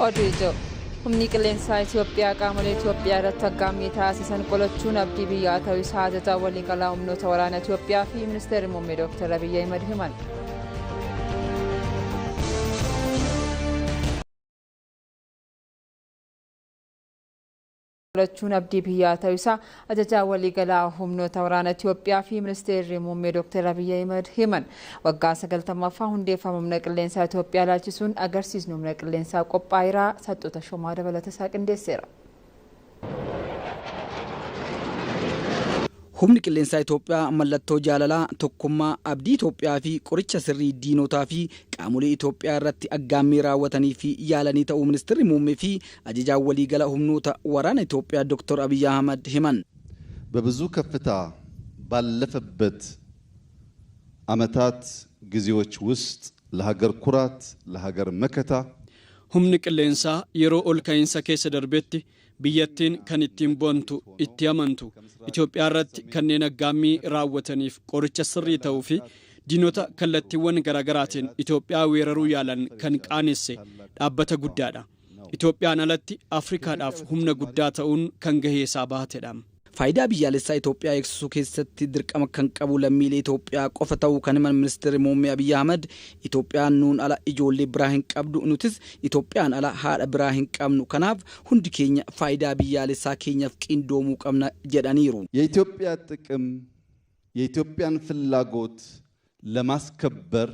Oduujo humni qilleensaa Itoophiyaa qaamolee Itoophiyaa irratti aggaamii taasisan qolachuun abdii biyyaa ta'uu isaa ajajaa waliigalaa humnoota waraanaa Itoophiyaa fi ministeerri muummee Dr. Abiyyi Ahmed himan. Qolachuun abdii biyyaa ta'uu isaa ajajaa waliigalaa humnoota waraanaa Itoophiyaa fi ministeerri muummee Dr. Abiyyi Ahmed himan. Waggaa 90ffaa hundeeffama humna qilleensaa Itoophiyaa ilaalchisuun agarsiisni humna qilleensaa qophaa'eera. Saxxoota Shomaa dabalata isaa qindeesseera. Humni qilleensaa Itoophiyaa mallattoo jaalalaa tokkummaa abdii Itoophiyaa fi qoricha sirrii diinotaa fi qaamolee Itoophiyaa irratti aggaamii raawwatanii fi yaalanii ta'uu ministeerri muummee fi ajajaa waliigala humnoota waraana Itoophiyaa Dr. Abiyyi Ahmed himan. በብዙ ከፍታ ባለፈበት ዓመታት ጊዜዎች ውስጥ ለሀገር ኩራት ለሀገር መከታ humni qilleensaa yeroo ol ka'iinsa keessa darbetti biyyattiin kan ittiin boontu itti amantu Itoophiyaa irratti kanneen aggaamii raawwataniif qoricha sirrii ta'uu fi diinota kallattiiwwan garaagaraatiin Itoophiyaa weeraruu yaalan kan qaanesse dhaabbata guddaadha. Itoophiyaan alatti Afrikaadhaaf humna guddaa ta'uun kan gahee isaa baatedha. Faayidaa biyyaalessaa Itoophiyaa eegsisuu keessatti dirqama kan qabu lammiilee Itoophiyaa qofa ta'uu kan himan ministeerri muummee Abiyyi Ahmed Itoophiyaan nuun ala ijoollee biraa hin qabdu nutis Itoophiyaan ala haadha biraa hin qabnu kanaaf hundi keenya faayidaa biyyaalessaa keenyaaf qindoomuu qabna jedhaniiru. የኢትዮጵያ ጥቅም የኢትዮጵያን ፍላጎት ለማስከበር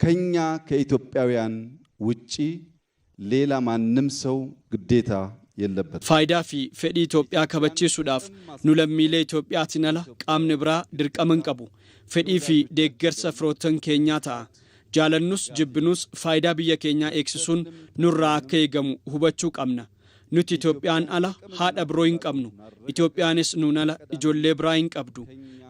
ከኛ ከኢትዮጵያውያን ውጪ ሌላ ማንም ሰው ግዴታ የለበት faayidaa fi fedhii Itoophiyaa kabachiisuudhaaf nu lammiilee Itoophiyaatiin ala qaamni biraa dirqama qabu fedhii fi deeggarsa firootan keenyaa ta'a jaalannus jibbinus faayidaa biyya keenyaa eegsisuun nurraa akka eegamu hubachuu qabna nuti Itoophiyaan ala haadha biroo hin qabnu Itoophiyaanis nuun ala ijoollee biraa hin qabdu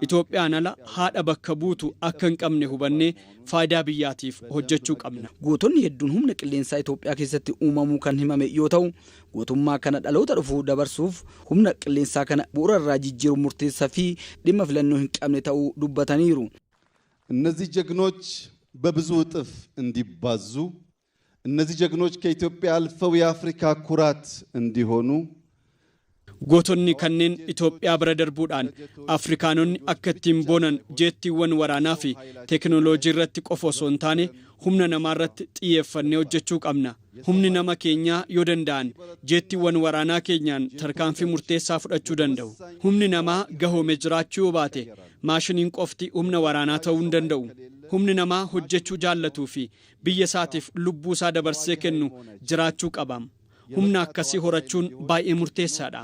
Itoophiyaan ala haadha bakka buutu akka hin qabne hubannee faayidaa biyyaatiif hojjechuu qabna. Gootonni hedduun humna qilleensaa Itoophiyaa keessatti uumamuu kan himame yoo ta'u gootummaa kana dhaloota dhufuu dabarsuuf humna qilleensaa kana bu'uura irraa jijjiiruu murteessaa fi dhimma filannoo hin qabne ta'uu dubbataniiru. እነዚህ ጀግኖች በብዙ እጥፍ እንዲባዙ እነዚህ ጀግኖች ከኢትዮጵያ አልፈው የአፍሪካ ኩራት እንዲሆኑ gootonni kanneen Itoophiyaa bira darbuudhaan Afrikaanonni akka ittiin boonan jeettiiwwan waraanaa fi teekinooloojii irratti qofa osoo hin taane humna namaa irratti xiyyeeffannee hojjechuu qabna. Humni nama keenyaa yoo danda'an jeettiiwwan waraanaa keenyaan tarkaanfii murteessaa fudhachuu danda'u. Humni namaa gahoome jiraachuu yoo baate maashiniin qofti humna waraanaa ta'uu hin danda'u. Humni namaa hojjechuu jaallatuu fi biyya isaatiif lubbuu isaa dabarsee kennu jiraachuu qaba. humna akkasii horachuun baay'ee murteessaadha.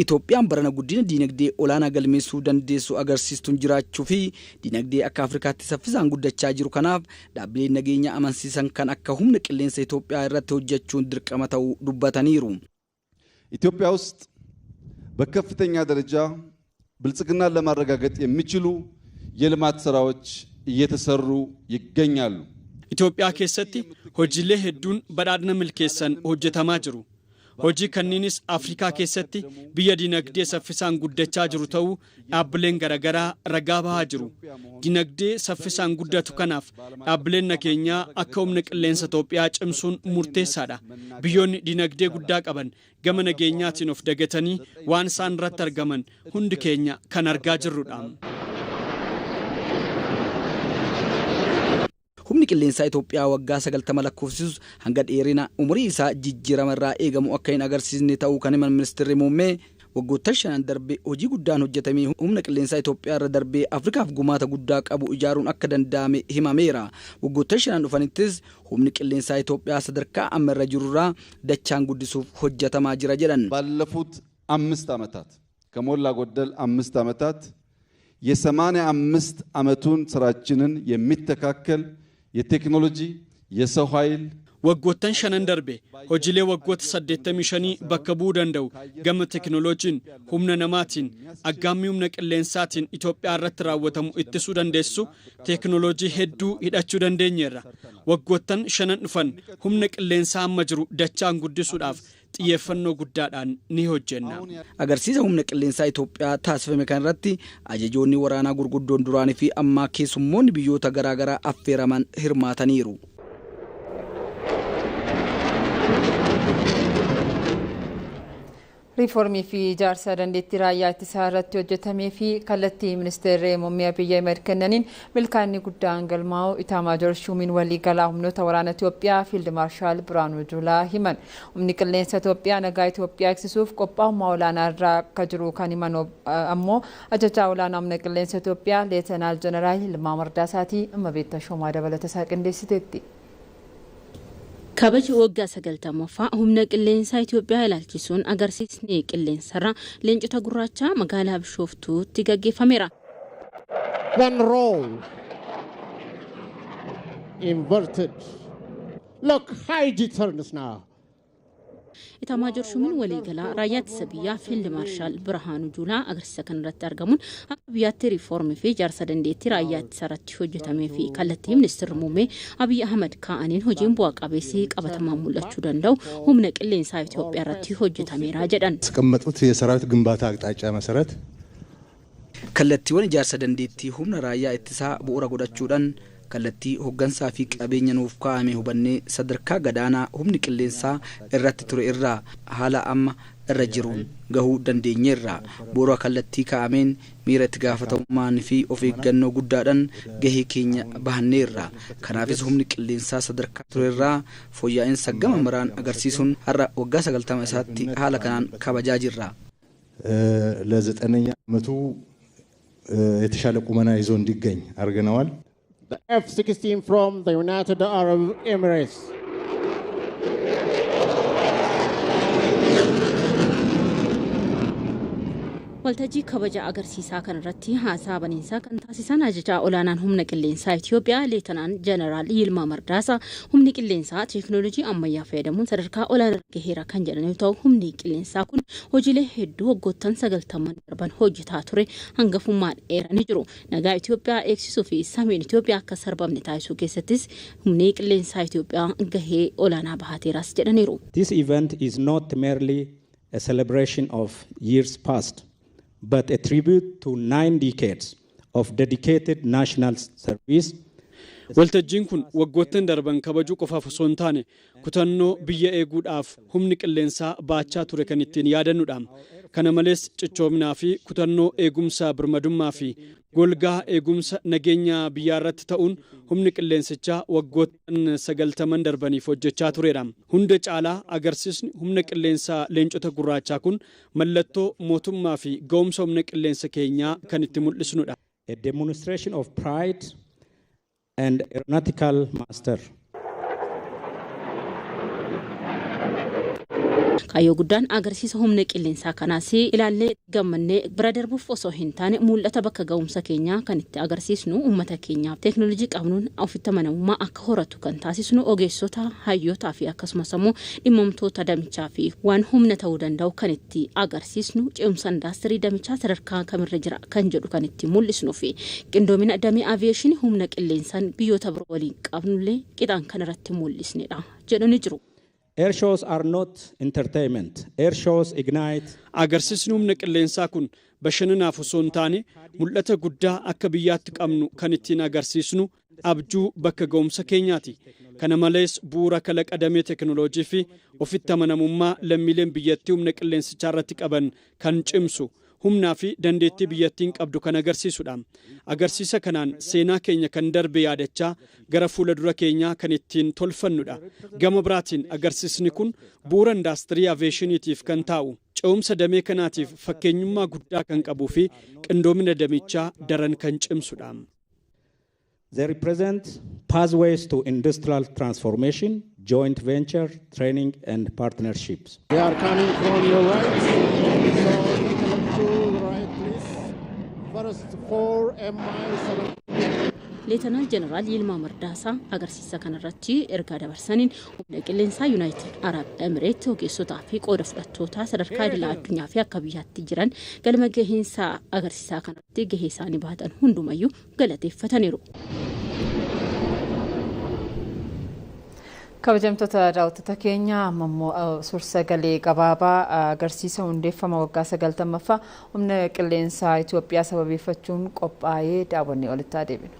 Itoophiyaan barana guddina diinagdee olaanaa galmeessuu dandeessu agarsiistuun jiraachuu fi diinagdee akka Afrikaatti saffisaan guddachaa jiru kanaaf dhaabbileen nageenya amansiisan kan akka humna qilleensa Itoophiyaa irratti hojjechuun dirqama ta'uu dubbataniiru. ኢትዮጵያ ውስጥ በከፍተኛ ደረጃ ብልጽግናን ለማረጋገጥ የሚችሉ የልማት ስራዎች እየተሰሩ ይገኛሉ። ኢትዮጵያ keessatti hojiilee hedduun badhaadhina milkeessan hojjetamaa jiru. Hojii kanniinis Afrikaa keessatti biyya dinagdee saffisaan guddachaa jiru ta'uu dhaabbileen garagaraa ragaa bahaa jiru. Dinagdee saffisaan guddatu kanaaf dhaabbileen nageenyaa akka humna qilleensa Itoophiyaa cimsuun murteessaadha. Biyyoonni dinagdee guddaa qaban gama nageenyaatiin of dagatanii waan isaan irratti argaman hundi keenya kan argaa jirrudha. Humni qilleensaa Itoophiyaa waggaa 90 lakkoofsisu hanga dheerina umurii isaa jijjiirama irraa eegamu akka hin agarsiisne ta'uu kan himan ministeerri muummee waggoota 5 darbee hojii guddaan hojjetamee humna qilleensaa Itoophiyaa irra darbee Afrikaaf gumaata guddaa qabu ijaaruun akka danda'ame himameera. Waggoota 5 dhufanittis humni qilleensaa Itoophiyaa sadarkaa amma irra jirurraa dachaan guddisuuf hojjetamaa jira jedhan. ባለፉት 5 ዓመታት ከሞላ ጎደል 5 ዓመታት የ85 ዓመቱን ስራችንን የሚተካከል የቴክኖሎጂ የሰው ኃይል waggoottan 5 darbe hojiilee waggoota 85 bakka bu'uu danda'u gama teekinooloojiin humna namaatiin aggaammii humna qilleensaatiin Itoophiyaa irratti raawwatamu ittisuu dandeessu teekinooloojii hedduu hidhachuu dandeenyeerra. waggoottan shanan dhufan humna qilleensaa amma jiru dachaan guddisuudhaaf xiyyeeffannoo guddaadhaan ni hojjenna. Agarsiisa humna qilleensaa Itoophiyaa taasifame kanarratti ajajoonni waraanaa gurguddoon duraanii fi ammaa keessummoonni biyyoota garaagaraa affeeraman hirmaataniiru. Riiformii fi ijaarsa dandeettii raayyaa ittisaa irratti hojjetamee fi kallattii ministeerri muummee Abiyyi Ahmed kennaniin milkaa'inni guddaan galmaa'u Itaamaajoor Shuumiin waliigalaa humnoota waraana Itoophiyaa Fiild Maarshaal Biraanuu Juulaa himan. Humni qilleensa Itoophiyaa nagaa Itoophiyaa eegsisuuf qophaa'ummaa olaanaa irra akka jiru kan himan ammoo ajajaa olaanaa humna qilleensa Itoophiyaa Leetanaal Jeneraal Yilmaa Mardaasaati. Immabeetta Shoomaa dabalatasaa qindeessiteetti. Kabaji waggaa 90ffaa humna qilleensaa Itoophiyaa ilaalchisuun agarsiisni qilleensarraa leencota gurraacha magaalaa Bishooftuutti gaggeeffameera. Then roll. Inverted. Look, high G-turns now. Itaamaajoor Shuumiin waliigalaa raayyaa ittisa biyyaa Fiild Maarshaal Biraanuu Juulaa agarsiisa kanarratti argamuun akka biyyaatti riiformii fi ijaarsa dandeettii raayyaa ittisaa irratti hojjetamee fi kallattii ministeerri muummee Abiyyi Ahmed kaa'aniin hojiin bu'aa qabeessii qabatamaan mul'achuu danda'u humna qilleensaa Itoophiyaa irratti hojjetameera jedhan. ያስቀመጡት የሰራዊት ግንባታ አቅጣጫ መሰረት kallattiiwwan ijaarsa dandeettii humna raayyaa ittisaa bu'uura godhachuudhaan kallattii hoggansaa fi qabeenya nuuf kaa'ame hubannee sadarkaa gadaanaa humni qilleensaa irratti ture irraa haala amma irra jiruun gahuu dandeenyeerra. Bu'uura kallattii kaa'ameen miira itti gaafatamummaan fi of eeggannoo guddaadhaan gahee keenya bahanneerra. Kanaafis humni qilleensaa sadarkaa ture irraa fooyya'insa gama maraan agarsiisuun har'a waggaa 90 isaatti haala kanaan kabajaa jirra. ለዘጠነኛ ዓመቱ የተሻለ ቁመና ይዞ እንዲገኝ አድርገናል። The F-16 from the United Arab Emirates. Waltajjii kabaja agarsiisaa kanarratti haasaa baniinsaa kan taasisan ajajaa olaanaan humna qilleensaa Itoophiyaa Leetanaan Jeneraal Yilmaa Mardaasaa humni qilleensaa teekinooloojii ammayyaa fayyadamuun sadarkaa olaanaa gaheera kan jedhan yoo ta'u humni qilleensaa kun hojiilee hedduu waggoottan 90 darban hojjetaa ture hangafummaan dheeranii jiru. Nagaa Itoophiyaa eegsisuu fi samiin Itoophiyaa akka sarbamne taasisuu keessattis humni qilleensaa Itoophiyaa gahee olaanaa bahateeras jedhaniiru. This event is not merely a celebration of years past, but a tribute to 9 decades of dedicated national service. Waltajjiin kun waggoottan darban kabajuu qofaaf osoo hin taane kutannoo biyya eeguudhaaf humni qilleensaa baachaa ture kan ittiin yaadannudha. Kana malees cichoominaa fi kutannoo eegumsa birmadummaa fi golgaa eegumsa nageenya biyyaa irratti ta'uun humni qilleensichaa waggoottan 90 darbaniif hojjechaa turedha. Hunda caalaa agarsiisni humna qilleensaa leencota gurraachaa kun mallattoo mootummaa fi ga'umsa humna qilleensa keenyaa kan itti mul'isnudha. A demonstration of pride and aeronautical master. Kaayoo guddaan agarsiisa humna qilleensaa kanaas ilaallee gammannee bira darbuuf osoo hin taane mul'ata bakka ga'umsa keenyaa kan itti agarsiisnu uummata keenyaaf teekinooloojii qabnuun ofitti amanamummaa akka horatu kan taasisnu ogeessota hayyootaa fi akkasumas immoo dhimmamtoota damichaa fi waan humna ta'uu danda'u kan itti agarsiisnu ce'umsa indaastirii damichaa sadarkaa kamirra jira kan jedhu kan itti mul'isnu fi qindoomina damee aviyeeshinii humna qilleensaan biyyoota biroo waliin qabnullee qixaan kan irratti mul'isnedha jedhanii jiru. Air shows are not entertainment. Air shows ignite. Agarsiisni humna qilleensaa kun bashannanaaf osoo hin taane mul'ata guddaa akka biyyaatti qabnu kan ittiin agarsiisnu abjuu bakka ga'umsa keenyaati. Kana malees bu'uura kalaqa damee teekinooloojii fi ofitti amanamummaa lammiileen biyyattii humna qilleensichaa irratti qaban kan cimsu humnaa fi dandeettii biyyattiin qabdu kan agarsiisudha. Agarsiisa kanaan seenaa keenya kan darbe yaadachaa gara fuula dura keenyaa kan ittiin tolfannudha. Gama biraatiin agarsiisni kun bu'uura indaastirii aviyeeshiniitiif kan taa'u ce'umsa damee kanaatiif fakkeenyummaa guddaa kan qabuu fi qindoomina damichaa daran kan cimsudha. They represent pathways to industrial transformation, joint venture, training and partnerships. They are coming from your right. So, to the right, please. First 4 MI7. Leetanaal Jeneraal Yilmaa Mardaasaa agarsiisa kanarratti ergaa dabarsaniin humna qilleensaa Yuunaayitid Arab Emireet ogeessotaa fi qooda fudhattoota sadarkaa idilaa addunyaa fi akka biyyaatti jiran galma gahiinsa agarsiisaa kanarratti gahee isaanii baatan hundumayyuu galateeffataniiru. Kabajamtoota daawwattoota keenya ammoo suur-sagalee gabaabaa agarsiisa hundeeffama waggaa 90ffaa humna qilleensaa Itoophiyaa sababeeffachuun qophaa'ee daawwannee olitti adeemna.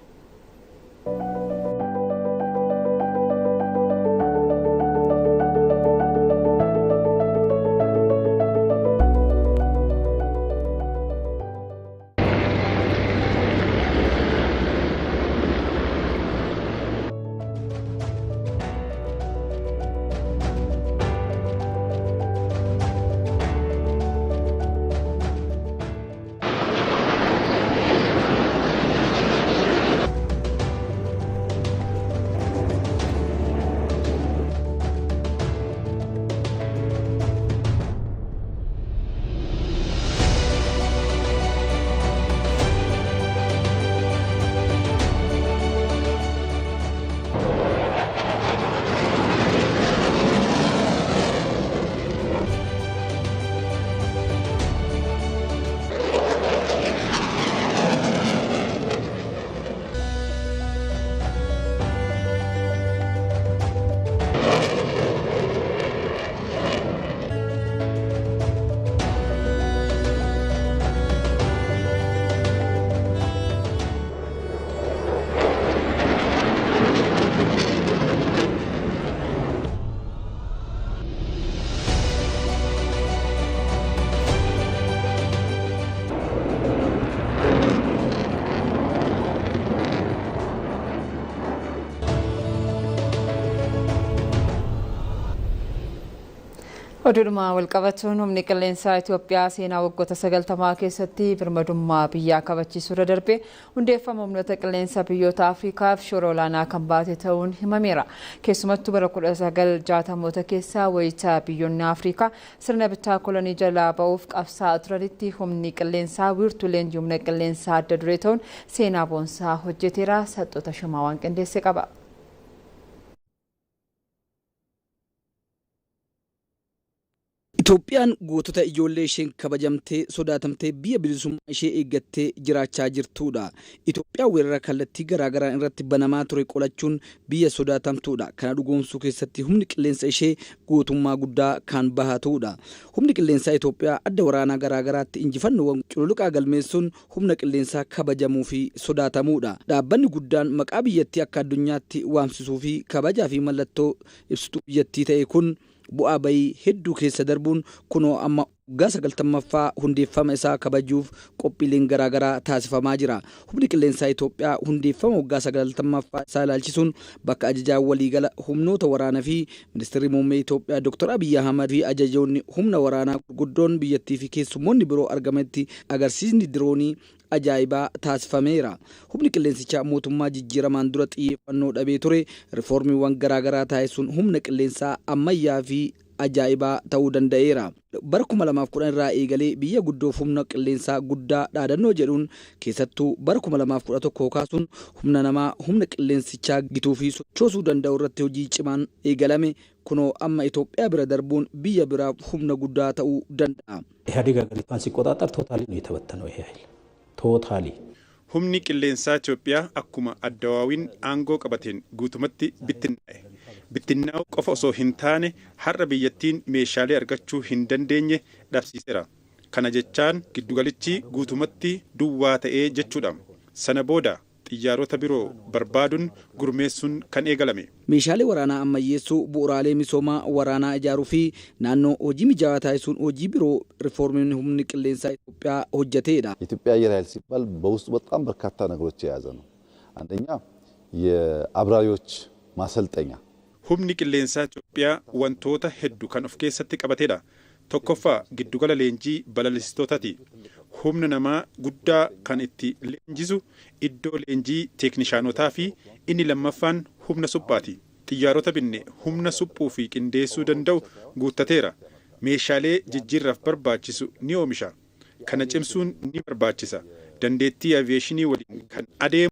Oduudhuma walqabatuun humni qilleensaa Itoophiyaa seenaa waggoota 90 keessatti birmadummaa biyyaa kabachiisuu irra darbee hundeeffama humnoota qilleensaa biyyoota Afriikaaf shoora olaanaa kan baate ta'uun himameera. Keessumattuu bara 1960moota keessaa wayita biyyoonni Afriikaa sirna bittaa kolonii jalaa ba'uuf qabsaa'aa turanitti humni qilleensaa wiirtuu leenjii humna qilleensaa adda duree ta'uun seenaa boonsaa hojjeteera. Saxxoota Shimaa waan qindeesse qaba. Itoophiyaan gootota ijoollee isheen kabajamtee sodaatamtee biyya bilisummaa ishee eeggattee jiraachaa jirtudha. Itoophiyaan weerara kallattii garaagaraa irratti banamaa ture qolachuun biyya sodaatamtuudha. Kana dhugoomsuu keessatti humni qilleensa ishee gootummaa guddaa kan bahatudha. Humni qilleensaa Itoophiyaa adda waraanaa garaagaraatti injifannoowwan cululuqaa galmeessuun humna qilleensaa kabajamuu fi sodaatamuudha. Dhaabbanni guddaan maqaa biyyattii akka addunyaatti waamsisuu fi kabajaa fi mallattoo ibsituu biyyattii ta'e kun bu'aa bayii hedduu keessa darbuun kunoo amma waggaa 90ffaa hundeeffama isaa kabajuuf qophiileen garaagaraa taasifamaa jira. Humni qilleensaa Itoophiyaa hundeeffama waggaa 90ffaa isaa ilaalchisuun bakka ajajaa waliigala humnoota waraanaa fi ministeerri muummee Itoophiyaa Dr. Abiyyi Ahmad fi ajajoonni humna waraanaa gurguddoon biyyattii fi keessummoonni biroo argametti agarsiisni diroonii ajaa'ibaa taasifameera. Humni qilleensichaa mootummaa jijjiiramaan dura xiyyeeffannoo dhabee ture rifoormiiwwan garaagaraa taasisuun humna qilleensaa ammayyaa fi ajaa'ibaa ta'uu danda'eera. Bara 2010 irraa eegalee biyya guddoof humna qilleensaa guddaa dhaadannoo jedhuun keessattuu bara 2011 kaasuun humna namaa humna qilleensichaa gituu fi sochoosuu danda'u irratti hojii cimaan eegalame kunoo amma Itoophiyaa bira darbuun biyya biraaf humna guddaa ta'uu danda'a. ኢህአዴግ ሀገሪቷን ሲቆጣጠር ቶታሊ ነው የተበተነው ይሄ ኃይል ቶታሊ humni qilleensaa Itoophiyaa akkuma addawaawiin aangoo qabateen guutumatti bittinnaa'e. Bittinnaa'uu qofa osoo hin taane har'a biyyattiin meeshaalee argachuu hin dandeenye dhabsiiseera. Kana jechaan giddugalichi guutumatti duwwaa ta'ee jechuudha. Sana booda xiyyaarota biroo barbaaduun gurmeessuun kan eegalame. Meeshaalee waraanaa ammayyeessuu bu'uuraalee misoomaa waraanaa ijaaruu fi naannoo hojii mijaawaa taasisuun hojii biroo rifoormiin humni qilleensaa Itoophiyaa hojjeteedha. የኢትዮጵያ አየር ኃይል ሲባል በውስጡ በጣም በርካታ ነገሮች የያዘ ነው። አንደኛ የአብራሪዎች ማሰልጠኛ humni qilleensaa Itoophiyaa wantoota hedduu kan of keessatti qabateedha. Tokkoffaa giddugala leenjii balalistootaati. Humna namaa guddaa kan itti leenjisu iddoo leenjii teeknishaanotaa fi inni lammaffaan humna suphaati. Xiyyaarota binne humna suphuu fi qindeessuu danda'u guuttateera. Meeshaalee jijjiirraaf barbaachisu ni oomisha. Kana cimsuun ni barbaachisa. Dandeettii aviyeeshinii waliin kan adeemu